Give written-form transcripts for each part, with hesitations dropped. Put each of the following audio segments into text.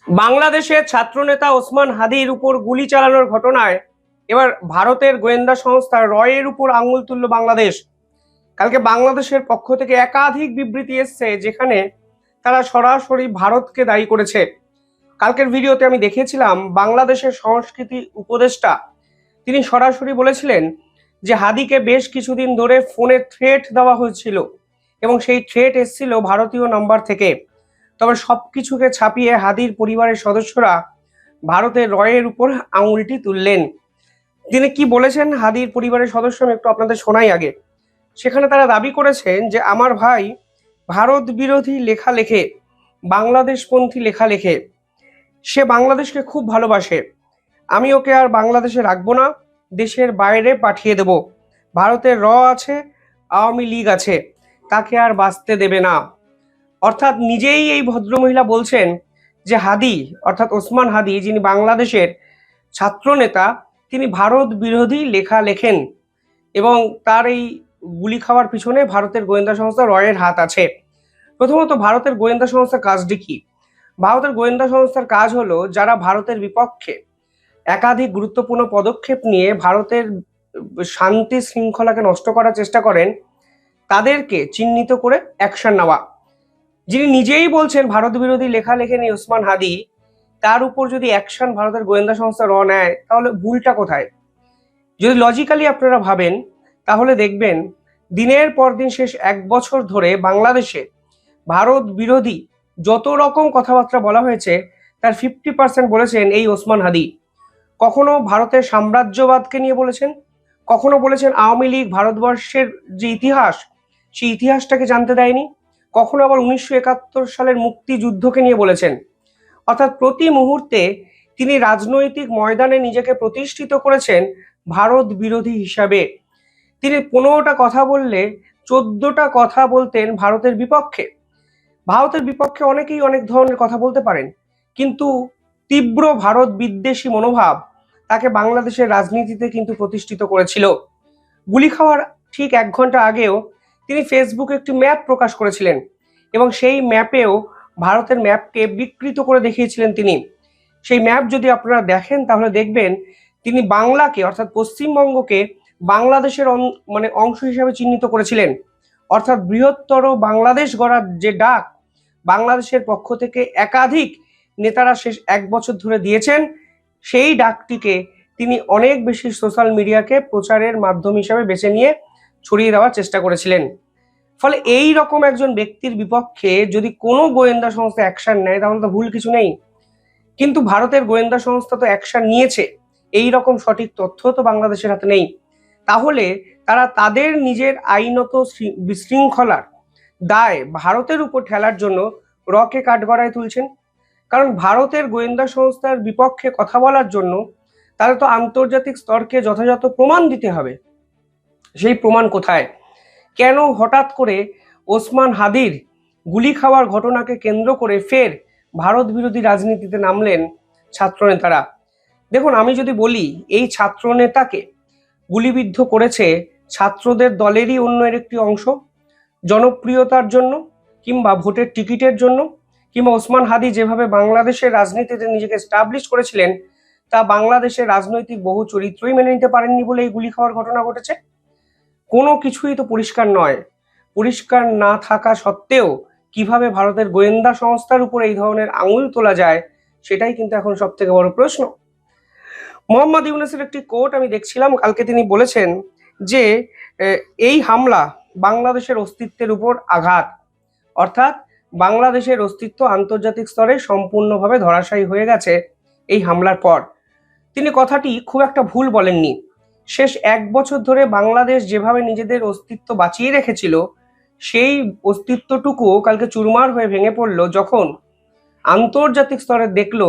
বাংলাদেশের ছাত্রনেতা ওসমান হাদির উপর গুলি চালানোর ঘটনায় এবার ভারতের গোয়েন্দা সংস্থা রয়ের উপর আঙুল তুলল বাংলাদেশ। কালকে বাংলাদেশের পক্ষ থেকে একাধিক বিবৃতি এসছে, যেখানে তারা সরাসরি ভারতকে দায়ী করেছে। কালকের ভিডিওতে আমি দেখেছিলাম বাংলাদেশের সংস্কৃতি উপদেষ্টা তিনি সরাসরি বলেছিলেন যে হাদিকে বেশ কিছুদিন ধরে ফোনে থ্রেট দেওয়া হয়েছিল এবং সেই থ্রেট এসেছিল ভারতীয় নাম্বার থেকে। তবে সবকিছুকে ছাপিয়ে হাদির পরিবারের সদস্যরা ভারতের রয়ের উপর আঙুলটি তুললেন। তিনি কি বলেছেন হাদির পরিবারের সদস্য, আমি একটু আপনাদের শোনাই আগে। সেখানে তারা দাবি করেছেন যে আমার ভাই ভারত বিরোধী লেখা লেখে, বাংলাদেশপন্থী লেখা লেখে, সে বাংলাদেশকে খুব ভালোবাসে, আমি ওকে আর বাংলাদেশে রাখবো না, দেশের বাইরে পাঠিয়ে দেব। ভারতের আছে, আওয়ামী লীগ আছে, তাকে আর বাঁচতে দেবে না। অর্থাৎ নিজেই এই ভদ্রমহিলা বলছেন যে হাদি অর্থাৎ ওসমান হাদি, যিনি বাংলাদেশের ছাত্র নেতা, তিনি ভারত বিরোধী লেখা লেখেন এবং তার এই গুলি খাওয়ার পিছনে ভারতের গোয়েন্দা সংস্থা রয়ের হাত আছে। প্রথমত, ভারতের গোয়েন্দা সংস্থার কাজটি কি? ভারতের গোয়েন্দা সংস্থার কাজ হলো যারা ভারতের বিপক্ষে একাধিক গুরুত্বপূর্ণ পদক্ষেপ নিয়ে ভারতের শান্তি শৃঙ্খলাকে নষ্ট করার চেষ্টা করেন, তাদেরকে চিহ্নিত করে অ্যাকশন নেওয়া। যিনি নিজেই বলছেন ভারত বিরোধী লেখা লেখেন এই ওসমান হাদি, তার উপর যদি অ্যাকশন ভারতের গোয়েন্দা সংস্থা নেয়, তাহলে ভুলটা কোথায়? যদি লজিক্যালি আপনারা ভাবেন, তাহলে দেখবেন দিনের পর দিন শেষ 1 বছর ধরে বাংলাদেশে ভারত বিরোধী যত রকম কথাবার্তা বলা হয়েছে তার 50% বলেছেন এই ওসমান হাদি। কখনো ভারতের সাম্রাজ্যবাদকে নিয়ে বলেছেন, কখনো বলেছেন আওয়ামী লীগ ভারতবর্ষের যে ইতিহাস সেই ইতিহাসটাকে জানতে দেয়নি, কখনো আবার 1971 সালের মুক্তিযুদ্ধকে নিয়ে বলেছেন। অর্থাৎ প্রতি মুহূর্তে তিনি রাজনৈতিক ময়দানে নিজেকে প্রতিষ্ঠিত করেছেন ভারত বিরোধী হিসাবে। তিনি 15টা কথা বললে 14টা কথা বলতেন ভারতের বিপক্ষে। ভারতের বিপক্ষে অনেকেই অনেক ধরনের কথা বলতে পারেন, কিন্তু তীব্র ভারত বিদ্বেষী মনোভাব তাকে বাংলাদেশের রাজনীতিতে কিন্তু প্রতিষ্ঠিত করেছিল। গুলি খাওয়ার ঠিক 1 ঘন্টা আগেও তিনি ফেসবুকে একটি ম্যাপ প্রকাশ করেছিলেন এবং সেই ম্যাপেও ভারতের ম্যাপকে বিকৃত করে দেখিয়েছিলেন তিনি। সেই ম্যাপ যদি আপনারা দেখেন তাহলে দেখবেন তিনি বাংলাকে অর্থাৎ পশ্চিমবঙ্গকে বাংলাদেশের অংশ হিসেবে চিহ্নিত করেছিলেন। অর্থাৎ বৃহত্তর বাংলাদেশ গড়ার যে ডাক বাংলাদেশের পক্ষ থেকে একাধিক নেতারা শেষ 1 বছর ধরে দিয়েছেন, সেই ডাকটিকে তিনি অনেক বেশি সোশ্যাল মিডিয়াকে প্রচারের মাধ্যম হিসাবে বেছে নিয়ে ছড়িয়ে দেওয়ার চেষ্টা করেছিলেন। ফলে এই রকম একজন ব্যক্তির বিপক্ষে যদি কোনো গোয়েন্দা সংস্থা অ্যাকশন নেয় তাহলে তো ভুল কিছু নেই। কিন্তু ভারতের গোয়েন্দা সংস্থা তো অ্যাকশন নিয়েছে, এই রকম সঠিক তথ্য তো বাংলাদেশের হাতে নেই। তাহলে তারা তাদের নিজের আইনত বিশৃঙ্খলার দায় ভারতের উপর ঠেলার জন্য রকে কাঠগড়ায় তুলছেন। কারণ ভারতের গোয়েন্দা সংস্থার বিপক্ষে কথা বলার জন্য তাদের তো আন্তর্জাতিক স্তরকে যথাযথ প্রমাণ দিতে হবে। সেই প্রমাণ কোথায়? কেন হঠাৎ করে ওসমান হাদির গুলি খাওয়ার ঘটনাকে কেন্দ্র করে ফের ভারত বিরোধী রাজনীতিতে নামলেন ছাত্রনেতারা? দেখুন, আমি যদি বলি এই ছাত্রনেতাকে গুলিবিদ্ধ করেছে ছাত্রদের দলেরই অন্য একটি অংশ, জনপ্রিয়তার জন্য কিংবা ভোটের টিকিটের জন্য, কিংবা ওসমান হাদি যেভাবে বাংলাদেশের রাজনীতিতে নিজেকে এস্টাবলিশ করেছিলেন তা বাংলাদেশের রাজনৈতিক বহু চরিত্রই মেনে নিতে পারেননি বলে এই গুলি খাওয়ার ঘটনা ঘটেছে? কোনো কিছুই তো পরিষ্কার নয়। পরিষ্কার না থাকা সত্ত্বেও কিভাবে ভারতের গোয়েন্দা সংস্থার উপর এই ধরনের আঙুল তোলা যায়, সেটাই কিন্তু এখন সব থেকে বড় প্রশ্ন। মোহাম্মদ ইউনূসের একটি কোট আমি দেখছিলাম, কালকে তিনি বলেছেন যে এই হামলা বাংলাদেশের অস্তিত্বের উপর আঘাত, অর্থাৎ বাংলাদেশের অস্তিত্ব আন্তর্জাতিক স্তরে সম্পূর্ণভাবে ধরাশায়ী হয়ে গেছে এই হামলার পর। তিনি কথাটি খুব একটা ভুল বলেননি। শেষ 1 বছর ধরে বাংলাদেশ যেভাবে নিজেদের অস্তিত্ব বাঁচিয়ে রেখেছিল, সেই অস্তিত্বটুকু কালকে চুরমার হয়ে ভেঙে পড়ল যখন আন্তর্জাতিক স্তরে দেখলো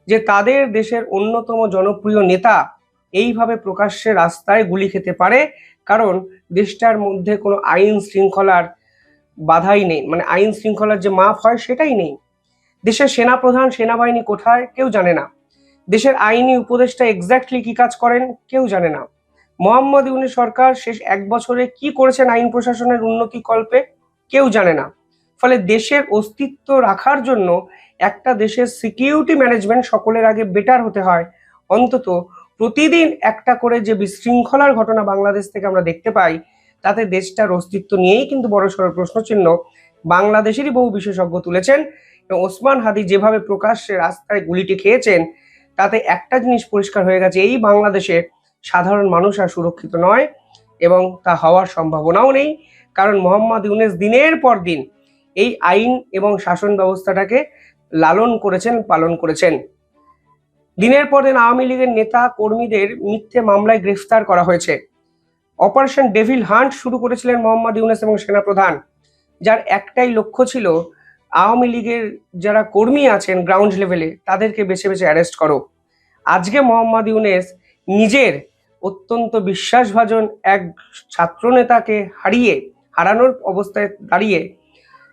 যে তাদের দেশের অন্যতম জনপ্রিয় নেতা এইভাবে প্রকাশ্যে রাস্তায় গুলি খেতে পারে, কারণ দেশটার মধ্যে কোনো আইন শৃঙ্খলার বাধাই নেই, আইন শৃঙ্খলার যে মাপ হয় সেটাই নেই। দেশের সেনাপ্রধান সেনাবাহিনী কোথায় কেউ জানে না, দেশের আইনি উপদেষ্টা এক্স্যাক্টলি কি কাজ করেন কেউ জানে না। মোহাম্মদ ইউনূস সরকার শেষ 1 বছরে কি করেছেন আইন প্রশাসনের উন্নতি কল্পে কেউ জানে না। ফলে দেশের অস্তিত্ব রাখার জন্য একটা দেশের সিকিউরিটি ম্যানেজমেন্ট সকলের আগে বেটার হতে হয়। অন্তত প্রতিদিন একটা করে যে বিশৃঙ্খলার ঘটনা বাংলাদেশ থেকে আমরা দেখতে পাই, তাতে দেশটার অস্তিত্ব নিয়েই কিন্তু বড়সড় প্রশ্নচিহ্ন বাংলাদেশেরই বহু বিশেষজ্ঞ তুলেছেন। এবং ওসমান হাদি যেভাবে প্রকাশ্যে রাস্তায় গুলিটি খেয়েছেন, তাতে একটা জিনিস পরিষ্কার হয়ে গেছে, এই বাংলাদেশে সাধারণ মানুষ আর সুরক্ষিত নয় এবং তা হওয়ার সম্ভাবনাও নেই। কারণ মোহাম্মদ ইউনূস দিনের পর দিন এই আইন এবং শাসন ব্যবস্থাটাকে লালন করেছেন, পালন করেছেন। দিনের পর দিন আওয়ামী লীগের নেতা কর্মীদের মিথ্যে মামলায় গ্রেফতার করা হয়েছে। অপারেশন ডেভিল হান্ট শুরু করেছিলেন মোহাম্মদ ইউনূস এবং সেনাপ্রধান, যার একটাই লক্ষ্য ছিল আওয়ামী লীগের যারা কর্মী আছেন গ্রাউন্ড লেভেলে তাদেরকে বেছে বেছে অ্যারেস্ট করো। আজকে মোহাম্মদ ইউনূস নিজের অত্যন্ত বিশ্বাসভাজন এক ছাত্র নেতাকে হারানোর অবস্থায় দাঁড়িয়ে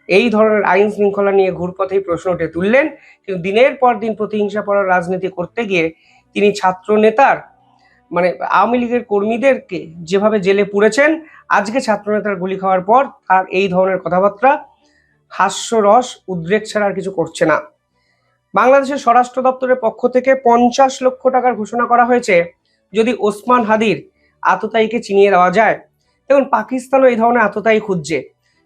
এই ধরনের আইন শৃঙ্খলা নিয়ে ঘুরপথেই প্রশ্ন উঠে তুললেন। কিন্তু দিনের পর দিন প্রতিহিংসা পরার রাজনীতি করতে গিয়ে তিনি ছাত্র নেতার আওয়ামী লীগের কর্মীদেরকে যেভাবে জেলে পুরেছেন, আজকে ছাত্র নেতার গুলি খাওয়ার পর তার এই ধরনের কথাবার্তা হাস্যরস উদ্রেক ছাড়া আর কিছু করছে না। বাংলাদেশের স্বরাষ্ট্র দপ্তরের পক্ষ থেকে 50 লক্ষ টাকার ঘোষণা করা হয়েছে যদি ওসমান হাদির আততায়ীকে চিনিয়ে দেওয়া যায়। দেখুন, পাকিস্তানও এই ধরনের আততায়ী খুঁজছে।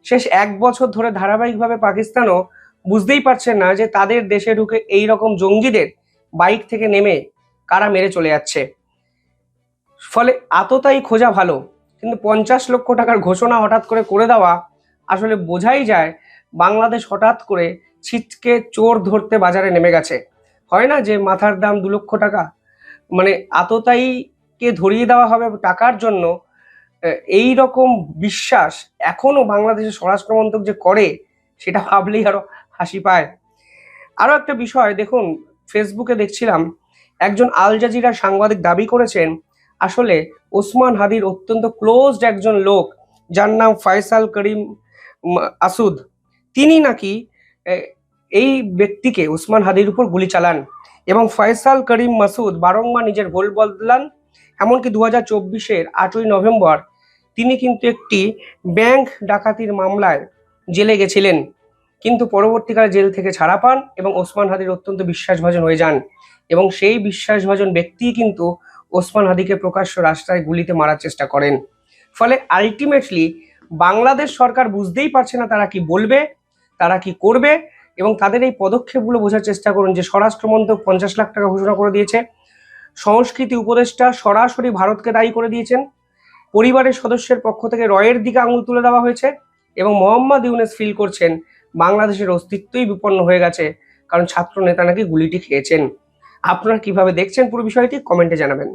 শেষ 1 বছর ধরে ধারাবাহিকভাবে পাকিস্তানও বুঝতেই পারছেন না যে তাদের দেশে ঢুকে এই রকম জঙ্গিদের বাইক থেকে নেমে কারা মেরে চলে যাচ্ছে। ফলে আততায়ী খোঁজা ভালো, কিন্তু 50 লক্ষ টাকার ঘোষণা হঠাৎ করে দেওয়া, আসলে বোঝাই যায় বাংলাদেশ হঠাৎ করে ছিটকে চোর ধরতে বাজারে নেমে গেছে। হয় না যে মাথার দাম 2 লক্ষ টাকা, আততায়ীকে ধরিয়ে দেওয়া হবে টাকার জন্য। এই রকম বিশ্বাস এখনো বাংলাদেশের স্বরাষ্ট্রমন্ত্রক যে করে, সেটা ভাবলেই আরো হাসি পায়। আরো একটা বিষয় দেখুন, ফেসবুকে দেখছিলাম একজন আল জাজিরা সাংবাদিক দাবি করেছেন আসলে ওসমান হাদির অত্যন্ত ক্লোজড একজন লোক, যার নাম ফয়সাল করিম আসুদ, তিনি নাকি এই ব্যক্তিকে ওসমান হাদির উপর গুলি চালান এবং ফয়সাল করিম মাসুদ বারংবার নিজের ভুল বদলান। এমনকি 2024-এর 8ই নভেম্বর তিনি কিন্তু একটি ব্যাংক ডাকাতির মামলায় জেলে গেছিলেন, কিন্তু পরবর্তীকালে জেল থেকে ছাড়া পান এবং ওসমান হাদির অত্যন্ত বিশ্বাসভাজন হয়ে যান। এবং সেই বিশ্বাসভাজন ব্যক্তি কিন্তু ওসমান হাদিকে প্রকাশ্য রাস্তায় গুলিতে মারার চেষ্টা করেন। ফলে আলটিমেটলি বাংলাদেশ সরকার বুঝতেই পারছে না তারা কি বলবে, তারা কি করবে। এবং তাদের এই পদক্ষেপগুলো বোঝার চেষ্টা করুন যে স্বরাষ্ট্রমন্ত্রক 50 লাখ টাকা ঘোষণা করে দিয়েছে, সংস্কৃতি উপদেষ্টা সরাসরি ভারতকে দায়ী করে দিয়েছেন, পরিবারের সদস্যের পক্ষ থেকে রয়ের দিকে আঙুল তুলে দেওয়া হয়েছে এবং মোহাম্মদ ইউনূস ফিল করছেন বাংলাদেশের অস্তিত্বই বিপন্ন হয়ে গেছে, কারণ ছাত্র নেতা নাকি গুলিটি খেয়েছেন। আপনারা কিভাবে দেখছেন পুরো বিষয়টি কমেন্টে জানাবেন।